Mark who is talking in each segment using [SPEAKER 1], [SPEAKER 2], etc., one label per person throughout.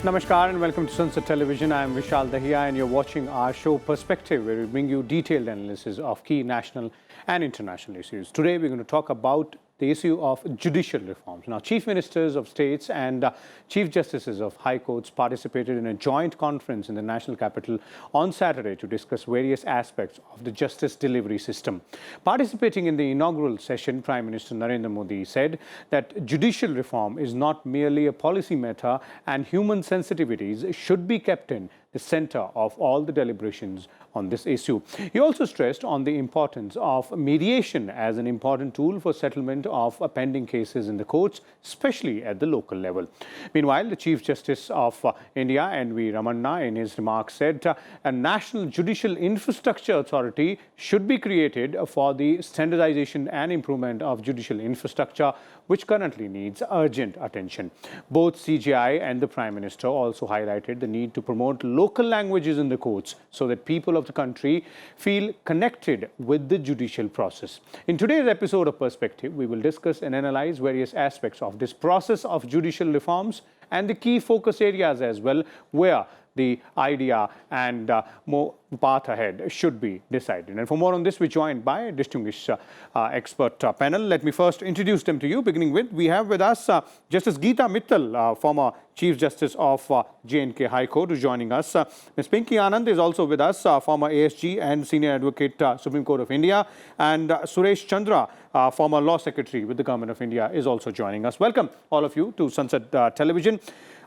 [SPEAKER 1] Namaskar and welcome to Sansad Television. I am Vishal Dahiya and you're watching our show Perspective, where we bring you detailed analysis of key national and international issues. Today we're going to talk about the issue of judicial reforms. Now, chief ministers of states and chief justices of high courts participated in a joint conference in the national capital on Saturday to discuss various aspects of the justice delivery system. Participating in the inaugural session, Prime Minister Narendra Modi said that judicial reform is not merely a policy matter and human sensitivities should be kept in the center of all the deliberations on this issue. He also stressed on the importance of mediation as an important tool for settlement of pending cases in the courts, especially at the local level. Meanwhile, the Chief Justice of India, N V Ramanna, in his remarks said a national judicial infrastructure authority should be created for the standardization and improvement of judicial infrastructure, which currently needs urgent attention. Both CJI and the Prime Minister also highlighted the need to promote local languages in the courts so that people of the country feel connected with the judicial process. In today's episode of Perspective, we will discuss and analyze various aspects of this process of judicial reforms and the key focus areas as well, where the idea and more path ahead should be decided. And for more on this, we're joined by a distinguished expert panel. Let me first introduce them to you, beginning with, we have with us Justice Geeta Mittal, former Chief Justice of J&K High Court, who's joining us. Ms. Pinky Anand is also with us, former ASG and Senior Advocate, Supreme Court of India. And Suresh Chandra, former Law Secretary with the Government of India, is also joining us. Welcome, all of you, to Sansad Television.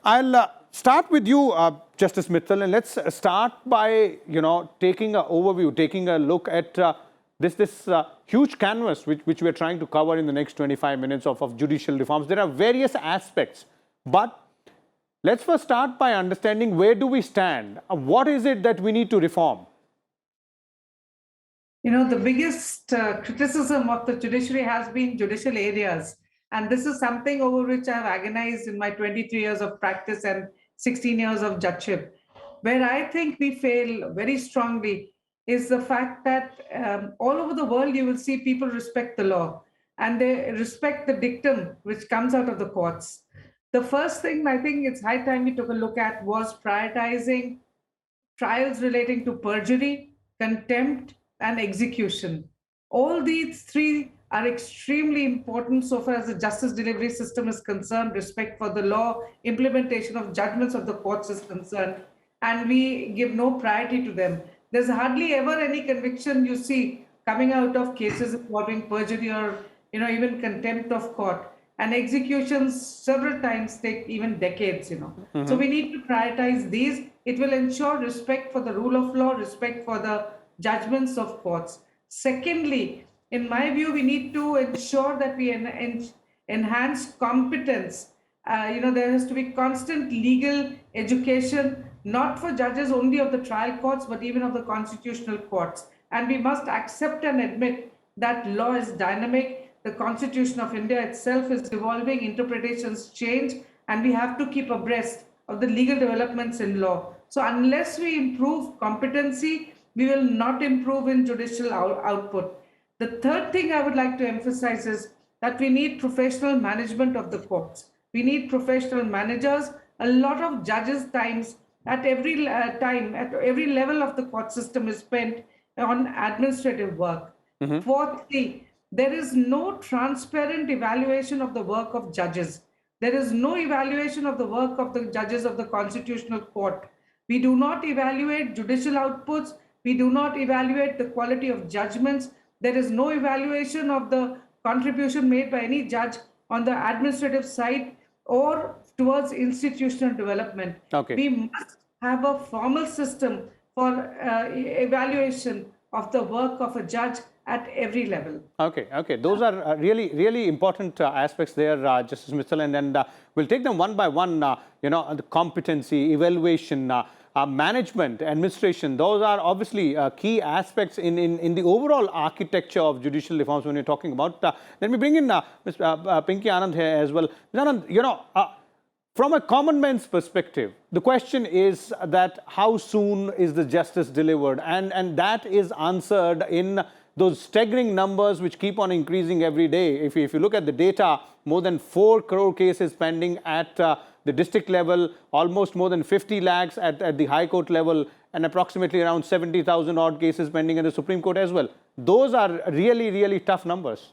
[SPEAKER 1] I'll start with you, Justice Mittal, and let's start by, taking an overview, taking a look at this huge canvas which we're trying to cover in the next 25 minutes of judicial reforms. There are various aspects, but let's first start by understanding where do we stand? What is it that we need to reform?
[SPEAKER 2] The biggest criticism of the judiciary has been judicial areas. And this is something over which I've agonized in my 23 years of practice and 16 years of judgeship. Where I think we fail very strongly is the fact that all over the world, you will see people respect the law and they respect the dictum which comes out of the courts. The first thing I think it's high time we took a look at was prioritizing trials relating to perjury, contempt, and execution. All these three are extremely important so far as the justice delivery system is concerned, respect for the law, implementation of judgments of the courts is concerned, and we give no priority to them. There's hardly ever any conviction you see coming out of cases involving perjury or even contempt of court. And executions several times take even decades, So we need to prioritize these. It will ensure respect for the rule of law, respect for the judgments of courts. Secondly, in my view, we need to ensure that we enhance competence. There has to be constant legal education, not for judges only of the trial courts, but even of the constitutional courts. And we must accept and admit that law is dynamic. The Constitution of India itself is evolving, interpretations change, and we have to keep abreast of the legal developments in law. So unless we improve competency, we will not improve in judicial output. The third thing I would like to emphasize is that we need professional management of the courts. We need professional managers. A lot of judges' times at every level of the court system is spent on administrative work. Fourthly, there is no transparent evaluation of the work of judges. There is no evaluation of the work of the judges of the Constitutional Court. We do not evaluate judicial outputs. We do not evaluate the quality of judgments. There is no evaluation of the contribution made by any judge on the administrative side or towards institutional development.
[SPEAKER 1] Okay.
[SPEAKER 2] We must have a formal system for evaluation of the work of a judge at every level.
[SPEAKER 1] Okay. Those are really important aspects there, Justice Mittal, and we'll take them one by one. The competency, evaluation, management, administration, those are obviously key aspects in the overall architecture of judicial reforms when you're talking about. Let me bring in Ms. Pinky Anand here as well. Ms. Anand, from a common man's perspective, the question is that how soon is the justice delivered? And that is answered in those staggering numbers which keep on increasing every day. If you look at the data, more than 4 crore cases pending at the district level, almost more than 50 lakhs at the High Court level, and approximately around 70,000 odd cases pending at the Supreme Court as well. Those are really, really tough numbers.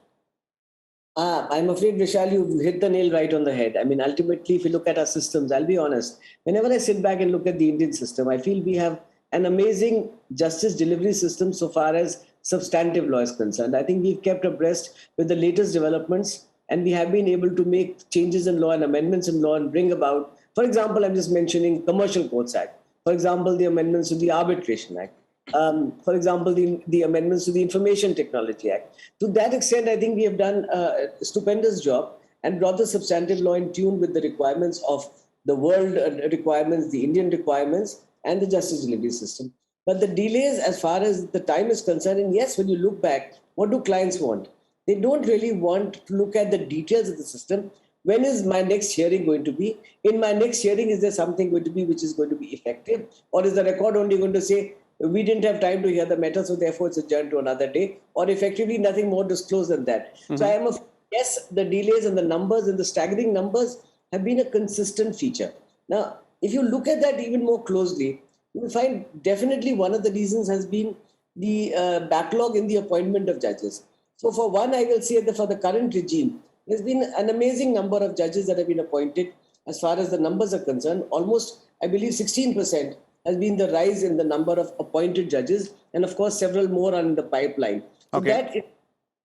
[SPEAKER 3] I'm afraid, Vishal, you hit the nail right on the head. I mean, ultimately, if you look at our systems, I'll be honest, whenever I sit back and look at the Indian system, I feel we have an amazing justice delivery system so far as substantive law is concerned. I think we've kept abreast with the latest developments, and we have been able to make changes in law and amendments in law and bring about, for example, I'm just mentioning Commercial Courts Act, for example, the amendments to the Arbitration Act, for example, the amendments to the Information Technology Act. To that extent, I think we have done a stupendous job and brought the substantive law in tune with the requirements of the world requirements, the Indian requirements, and the justice delivery system. But the delays as far as the time is concerned, and yes, when you look back, what do clients want? They don't really want to look at the details of the system. When is my next hearing going to be? In my next hearing, is there something going to be which is going to be effective? Or is the record only going to say, we didn't have time to hear the matter, so therefore it's adjourned to another day, or effectively nothing more disclosed than that. So I am yes, the delays and the numbers and the staggering numbers have been a consistent feature. Now, if you look at that even more closely, you will find definitely one of the reasons has been the backlog in the appointment of judges. So for one, I will say that for the current regime, there's been an amazing number of judges that have been appointed. As far as the numbers are concerned, almost, I believe, 16% has been the rise in the number of appointed judges. And of course, several more are in the pipeline. So that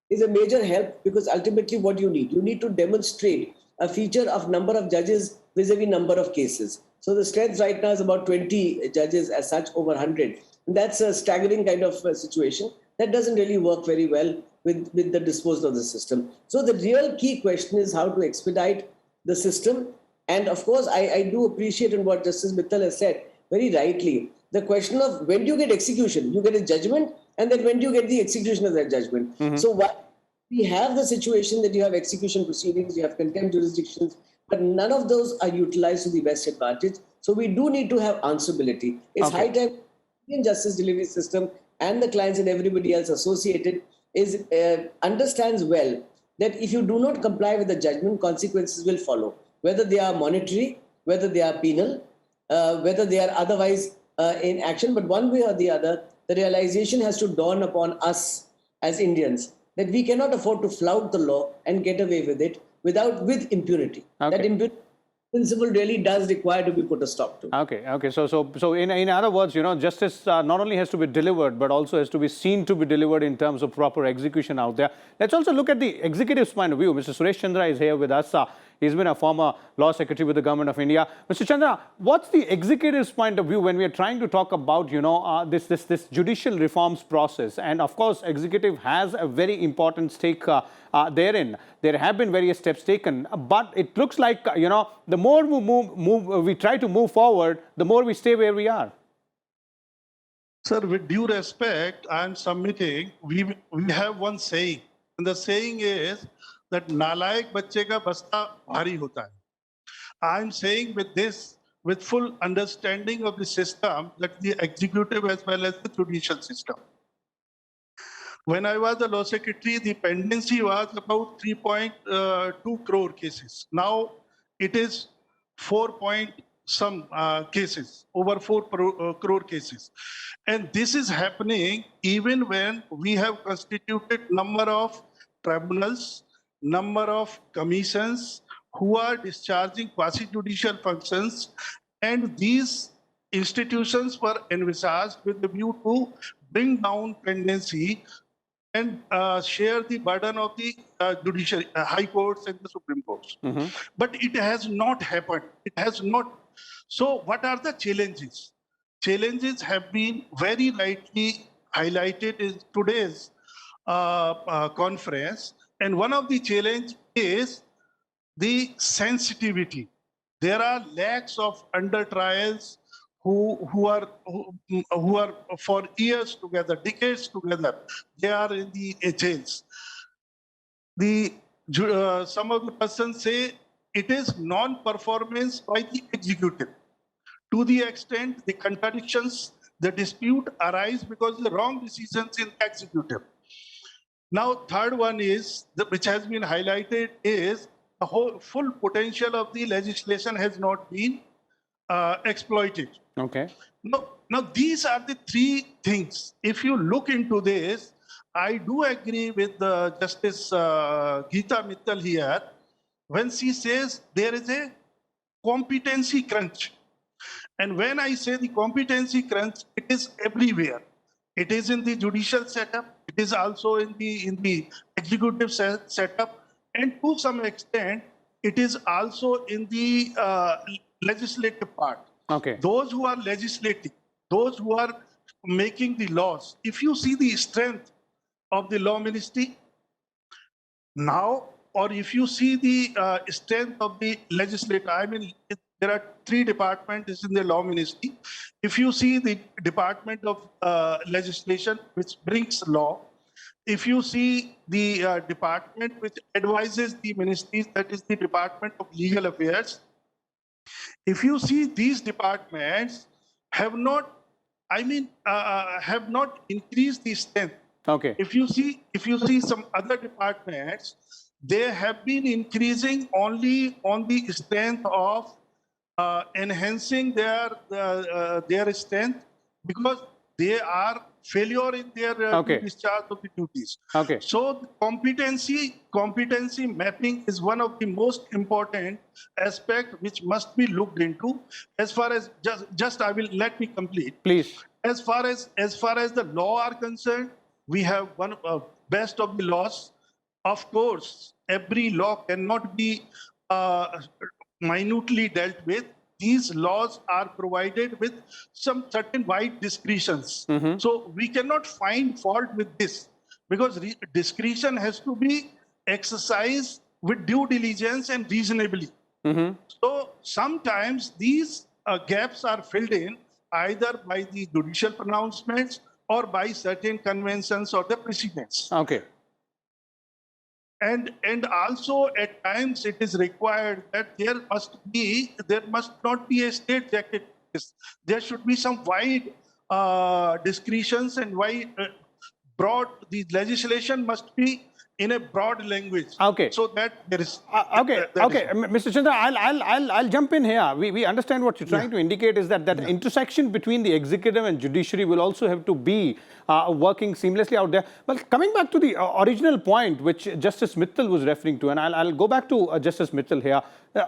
[SPEAKER 3] is a major help, because ultimately what you need to demonstrate a feature of number of judges vis-a-vis number of cases. So the strength right now is about 20 judges as such over 100. And that's a staggering kind of situation that doesn't really work very well with the disposal of the system. So the real key question is how to expedite the system. And of course, I do appreciate in what Justice Mittal has said very rightly, the question of when do you get execution? You get a judgment, and then when do you get the execution of that judgment? So what we have the situation that you have execution proceedings, you have contempt jurisdictions, but none of those are utilized to the best advantage. So we do need to have answerability. It's high time in justice delivery system and the clients and everybody else associated understands well that if you do not comply with the judgment, consequences will follow, whether they are monetary, whether they are penal, whether they are otherwise in action. But one way or the other, the realization has to dawn upon us as Indians that we cannot afford to flout the law and get away with it with impunity. That impunity principle really does require to be put a stop to.
[SPEAKER 1] Okay. So in other words, justice not only has to be delivered, but also has to be seen to be delivered in terms of proper execution out there. Let's also look at the executive's point of view. Mr. Suresh Chandra is here with us. He's been a former law secretary with the government of India. Mr. Chandra, what's the executive's point of view when we are trying to talk about, this judicial reforms process? And of course, executive has a very important stake therein. There have been various steps taken, but it looks like, the more we try to move forward, the more we stay where we are.
[SPEAKER 4] Sir, with due respect, I am submitting, we have one saying, and the saying is that nalayak bacche ka basta bhari hota hai. I am saying with this, with full understanding of the system, that the executive as well as the judicial system. When I was the law secretary, the pendency was about 3.2 crore cases. Now it is 4 some cases, over 4 crore cases. And this is happening even when we have constituted number of tribunals, number of commissions who are discharging quasi-judicial functions, and these institutions were envisaged with the view to bring down pendency and share the burden of the judiciary, high courts and the Supreme Courts. But it has not happened. It has not. So what are the challenges? Challenges have been very rightly highlighted in today's conference. And one of the challenge is the sensitivity. There are lakhs of under trials who are for years together, decades together. They are in the jails. Some of the persons say it is non-performance by the executive. To the extent the contradictions, the dispute arise because of the wrong decisions in the executive. Now, third one is, which has been highlighted, is the whole full potential of the legislation has not been exploited.
[SPEAKER 1] Okay.
[SPEAKER 4] Now, these are the three things. If you look into this, I do agree with Justice Geeta Mittal here when she says there is a competency crunch. And when I say the competency crunch, it is everywhere. It is in the judicial setup. It is also in the executive setup, and to some extent, it is also in the legislative part.
[SPEAKER 1] Okay.
[SPEAKER 4] Those who are legislating, those who are making the laws, if you see the strength of the law ministry now, or if you see the strength of the legislature, I mean, there are three departments in the law ministry. If you see the Department of Legislation, which brings law, if you see the department which advises the ministries, that is the Department of Legal Affairs, if you see these departments have not, have not increased the strength.
[SPEAKER 1] Okay.
[SPEAKER 4] If you see some other departments, they have been increasing only on the strength of enhancing their strength because they are failure in their discharge of the duties.
[SPEAKER 1] Okay.
[SPEAKER 4] So competency mapping is one of the most important aspect which must be looked into. As far as let me complete.
[SPEAKER 1] Please.
[SPEAKER 4] As far as the law are concerned, we have one best of the laws. Of course, every law cannot be minutely dealt with. These laws are provided with some certain wide discretions.
[SPEAKER 1] Mm-hmm.
[SPEAKER 4] So we cannot find fault with this because discretion has to be exercised with due diligence and reasonably.
[SPEAKER 1] Mm-hmm.
[SPEAKER 4] So sometimes these gaps are filled in either by the judicial pronouncements or by certain conventions or the precedents.
[SPEAKER 1] Okay.
[SPEAKER 4] And also at times it is required that there must not be a state jacket. There should be some wide discretions and wide broad. The legislation must be in a broad language.
[SPEAKER 1] Okay.
[SPEAKER 4] So that there is.
[SPEAKER 1] Okay. Mr. Chandra, I'll jump in here. We understand what you're trying to indicate is that intersection between the executive and judiciary will also have to be working seamlessly out there. But coming back to the original point which Justice Mittal was referring to, and I'll go back to Justice Mittal here.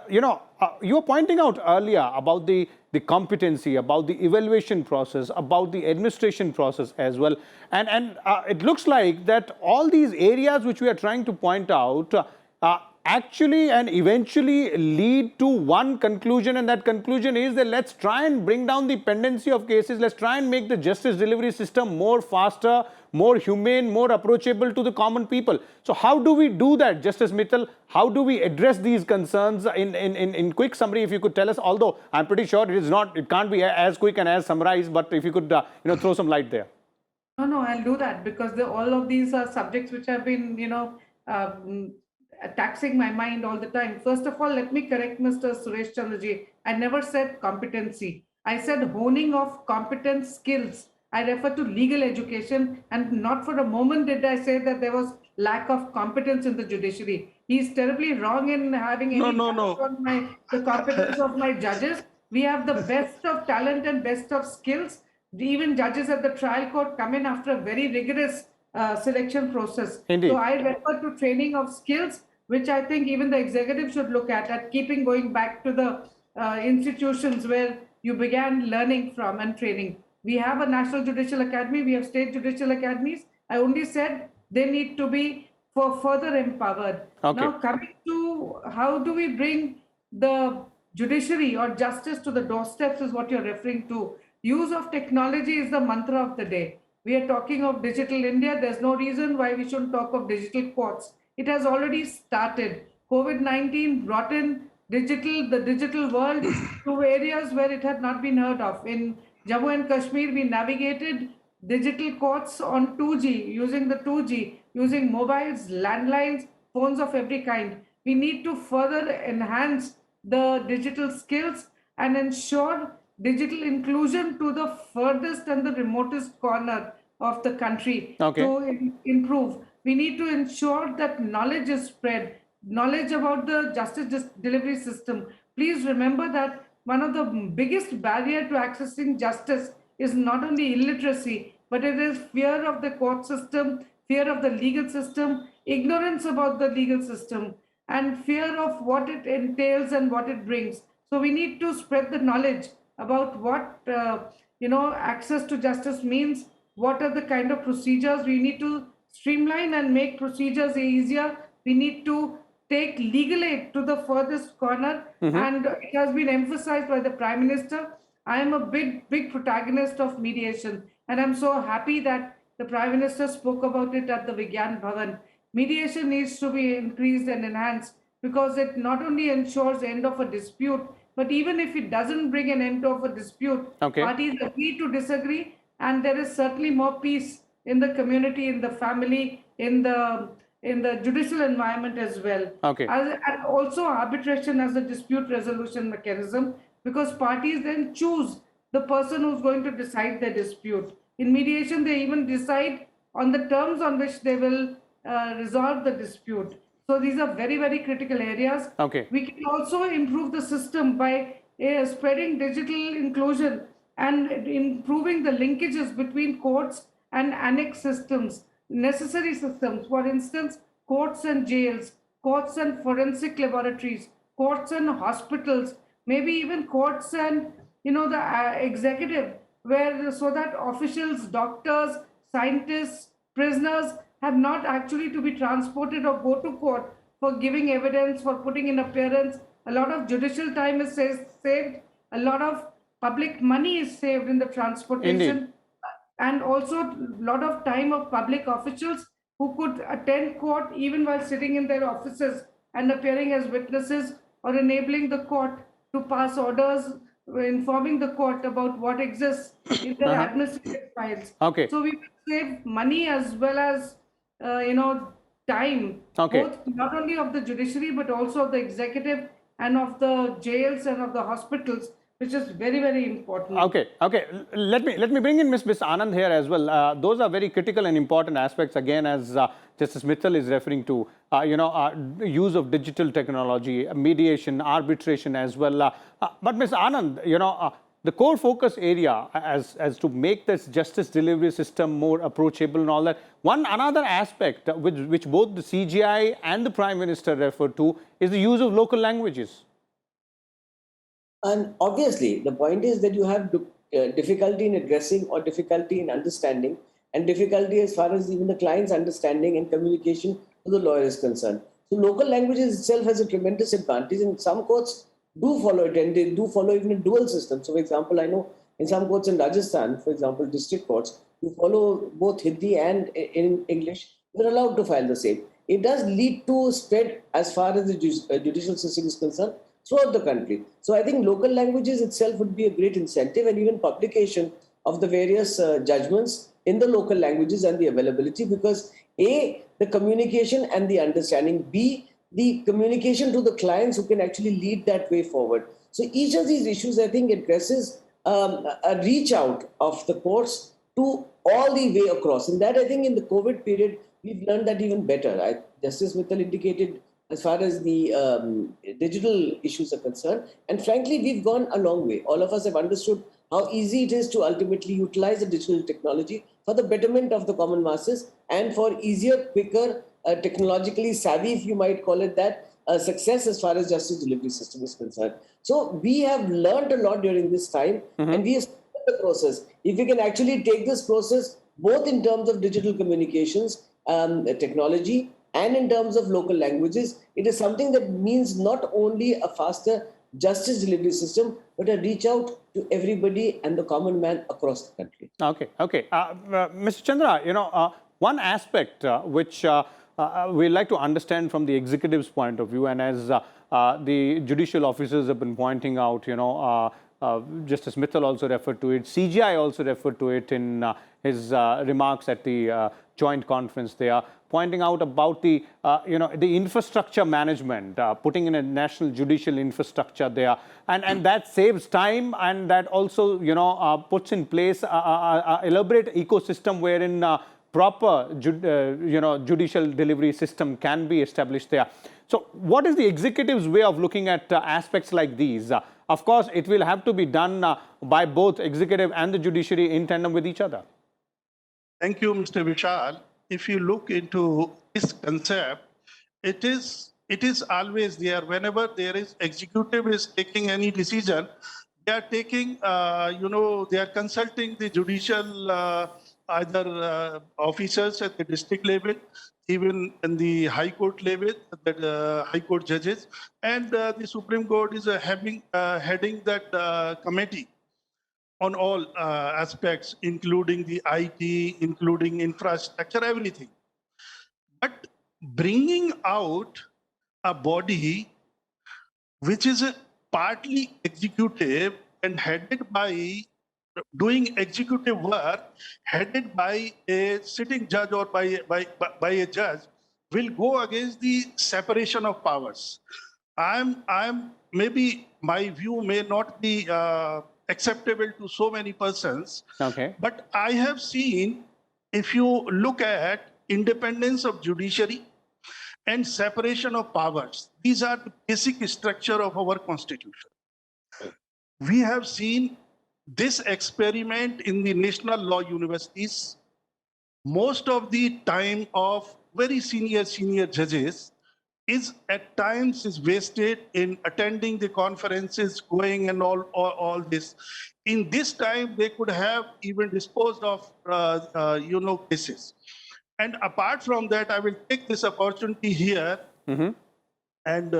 [SPEAKER 1] You were pointing out earlier about the competency, about the evaluation process, about the administration process as well. And it looks like that all these areas which we are trying to point out actually and eventually lead to one conclusion, and that conclusion is that let's try and bring down the pendency of cases, let's try and make the justice delivery system more faster, more humane, more approachable to the common people. So how do we do that, Justice Mittal? How do we address these concerns in quick summary, if you could tell us, although I'm pretty sure it can't be as quick and as summarized, but if you could throw some light there.
[SPEAKER 2] No, I'll do that because all of these are subjects which have been, taxing my mind all the time. First of all, let me correct Mr. Suresh Chandraji. I never said competency. I said honing of competent skills. I refer to legal education, and not for a moment did I say that there was lack of competence in the judiciary. He's terribly wrong in having any
[SPEAKER 4] No.
[SPEAKER 2] on the competence of my judges. We have the best of talent and best of skills. Even judges at the trial court come in after a very rigorous selection process.
[SPEAKER 1] Indeed.
[SPEAKER 2] So I refer to training of skills, which I think even the executive should look at keeping going back to the institutions where you began learning from and training. We have a National Judicial Academy, we have state judicial academies. I only said they need to be further empowered.
[SPEAKER 1] Okay.
[SPEAKER 2] Now coming to how do we bring the judiciary or justice to the doorsteps is what you're referring to. Use of technology is the mantra of the day. We are talking of digital India. There's no reason why we shouldn't talk of digital courts. It has already started. COVID-19 brought in the digital world to areas where it had not been heard of. In Jammu and Kashmir, we navigated digital courts on 2G, using mobiles, landlines, phones of every kind. We need to further enhance the digital skills and ensure digital inclusion to the furthest and the remotest corner of the country to improve. we need to ensure that knowledge is spread, knowledge about the justice delivery system. Please remember that one of the biggest barrier to accessing justice is not only illiteracy, but it is fear of the court system, fear of the legal system, ignorance about the legal system, and fear of what it entails and what it brings. So we need to spread the knowledge about what access to justice means, what are the kind of procedures. We need to streamline and make procedures easier. We need to take legal aid to the furthest corner, and it has been emphasized by the Prime Minister. I am a big protagonist of mediation, and I'm so happy that the Prime Minister spoke about it at the Vigyan Bhavan. Mediation needs to be increased and enhanced because it not only ensures the end of a dispute, but even if it doesn't bring an end of a dispute, parties agree to disagree, and there is certainly more peace in the community, in the family, in the judicial environment as well. And also arbitration as a dispute resolution mechanism, because parties then choose the person who's going to decide the dispute. In mediation, they even decide on the terms on which they will resolve the dispute. So these are very critical areas. We can also improve the system by spreading digital inclusion and improving the linkages between courts and annex systems, necessary systems. For instance, courts and jails, courts and forensic laboratories, courts and hospitals, maybe even courts and the executive, so that officials, doctors, scientists, prisoners have not actually to be transported or go to court for giving evidence, for putting in appearance. A lot of judicial time is saved. A lot of public money is saved in the transportation.
[SPEAKER 1] Indeed.
[SPEAKER 2] And also a lot of time of public officials who could attend court even while sitting in their offices and appearing as witnesses, or enabling the court to pass orders, informing the court about what exists in their administrative files. So we will save money as well as time, both not only of the judiciary but also of the executive and of the jails and of the hospitals, which is very important.
[SPEAKER 1] Let me bring in Ms. Anand here as well. Those are very critical and important aspects, again, as Justice Mittal is referring to, use of digital technology, mediation, arbitration as well. But Ms. Anand, the core focus area as to make this justice delivery system more approachable and all that, another aspect which both the CJI and the Prime Minister refer to is the use of local languages.
[SPEAKER 3] And obviously, the point is that you have difficulty in addressing or difficulty in understanding, and difficulty as far as even the client's understanding and communication to the lawyer is concerned. So local languages itself has a tremendous advantage, and some courts do follow it, and they do follow even a dual system. So for example, I know in some courts in Rajasthan, for example, district courts, you follow both Hindi and in English. They're allowed to file the same. It does lead to spread as far as the judicial system is concerned throughout the country. So I think local languages itself would be a great incentive, and even publication of the various judgments in the local languages and the availability, because A, the communication and the understanding, B, the communication to the clients who can actually lead that way forward. So each of these issues, I think, addresses a reach out of the courts to all the way across. And that, I think, in the COVID period, we've learned that even better. Justice Mittal indicated as far as the digital issues are concerned. And frankly, we've gone a long way. All of us have understood how easy it is to ultimately utilize the digital technology for the betterment of the common masses and for easier, quicker, technologically savvy, if you might call it that, success as far as justice delivery system is concerned. So we have learned a lot during this time, and we have started the process. If we can actually take this process both in terms of digital communications, technology, and in terms of local languages, it is something that means not only a faster justice delivery system, but a reach out to everybody and the common man across the country.
[SPEAKER 1] Mr. Chandra, one aspect which we'd like to understand from the executive's point of view, and as the judicial officers have been pointing out, Justice Mittal also referred to it, CJI also referred to it in his remarks at the joint conference there, pointing out about the infrastructure management, putting in a national judicial infrastructure there, and that saves time, and that also puts in place an elaborate ecosystem wherein proper judicial delivery system can be established there. So what is the executive's way of looking at aspects like these? Of course, it will have to be done by both executive and the judiciary in tandem with each other.
[SPEAKER 4] Thank you, Mr. Vishal. If you look into this concept, it is always there. Whenever there is executive is taking any decision, they are taking, they are consulting the judicial either officers at the district level, even in the high court level, the high court judges, and the Supreme Court is heading that committee on all aspects, including the IT, including infrastructure, everything. But bringing out a body which is partly executive and headed by doing executive work, headed by a sitting judge or by a judge, will go against the separation of powers. I'm maybe my view may not be acceptable to so many persons.
[SPEAKER 1] Okay.
[SPEAKER 4] But I have seen, if you look at independence of judiciary and separation of powers, these are the basic structure of our constitution. We have seen this experiment in the national law universities. Most of the time of very senior judges is at times is wasted in attending the conferences, going and all this. In this time, they could have even disposed of cases. And apart from that, I will take this opportunity here, and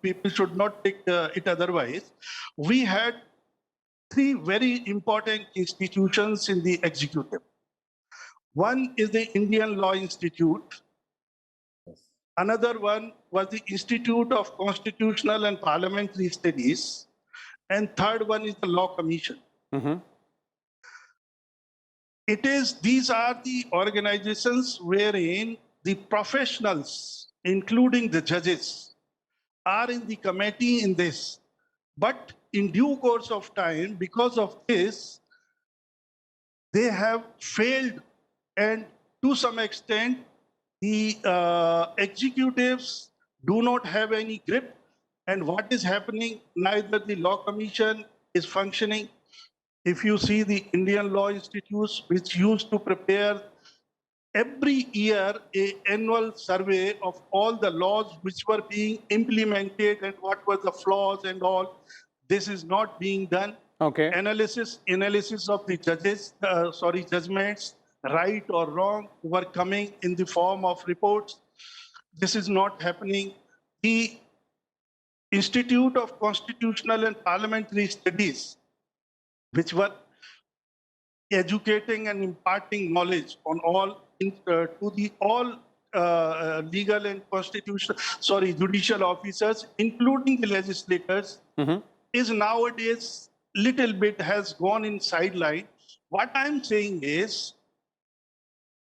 [SPEAKER 4] people should not take it otherwise. We had three very important institutions in the executive. One is the Indian Law Institute. Another one was the Institute of Constitutional and Parliamentary Studies. And third one is the Law Commission. These are the organizations wherein the professionals, including the judges, are in the committee in this. But in due course of time, because of this, they have failed, and to some extent, the executives do not have any grip, and what is happening, neither the Law Commission is functioning. If you see the Indian Law Institutes, which used to prepare every year an annual survey of all the laws which were being implemented and what were the flaws and all, this is not being done.
[SPEAKER 1] Okay.
[SPEAKER 4] Analysis of the judgments, right or wrong, were coming in the form of reports. This is not happening. The Institute of Constitutional and Parliamentary Studies, which were educating and imparting knowledge on all legal and judicial officers, including the legislators, is nowadays little bit has gone in sideline. What I'm saying is,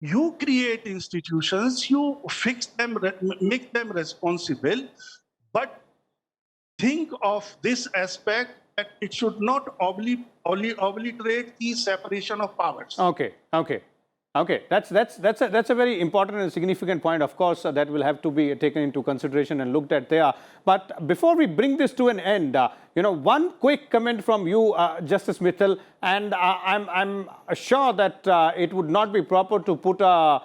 [SPEAKER 4] you create institutions, you fix them, make them responsible, but think of this aspect that it should not obliterate the separation of powers.
[SPEAKER 1] Okay. That's a very important and significant point. Of course, that will have to be taken into consideration and looked at there. But before we bring this to an end, one quick comment from you, Justice Mittal, and I'm sure that it would not be proper to put a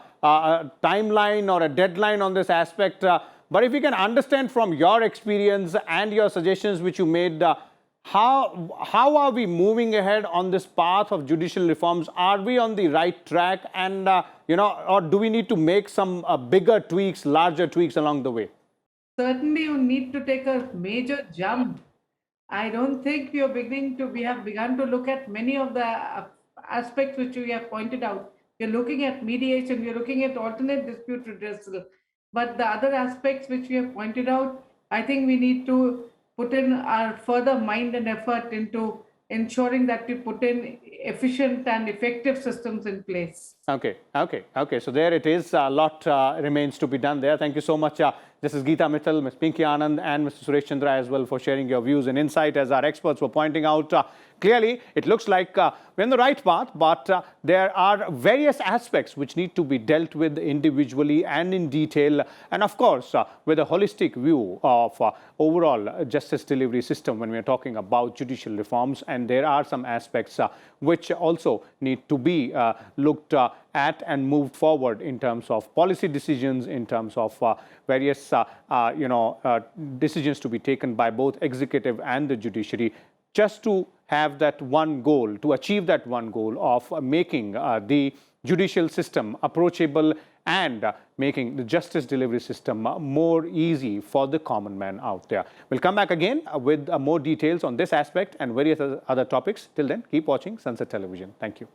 [SPEAKER 1] timeline or a deadline on this aspect. But if you can understand from your experience and your suggestions which you made, how are we moving ahead on this path of judicial reforms? Are we on the right track, and or do we need to make some bigger tweaks, larger tweaks along the way?
[SPEAKER 2] Certainly, you need to take a major jump. I don't think we have begun to look at many of the aspects which we have pointed out. We're looking at mediation, we're looking at alternate dispute redressal. But the other aspects which we have pointed out, I think we need to put in our further mind and effort into ensuring that we put in efficient and effective systems in place.
[SPEAKER 1] Okay. So there it is. A lot remains to be done there. Thank you so much, This is Geeta Mittal, Ms. Pinky Anand, and Mr. Suresh Chandra as well for sharing your views and insight. As our experts were pointing out, clearly it looks like we're on the right path, but there are various aspects which need to be dealt with individually and in detail, and of course with a holistic view of overall justice delivery system when we're talking about judicial reforms. And there are some aspects which also need to be looked at and moved forward in terms of policy decisions, in terms of various decisions to be taken by both executive and the judiciary, just to have that one goal, to achieve that one goal of making the judicial system approachable and making the justice delivery system more easy for the common man out there. We'll come back again with more details on this aspect and various other topics. Till then, keep watching Sansad Television. Thank you.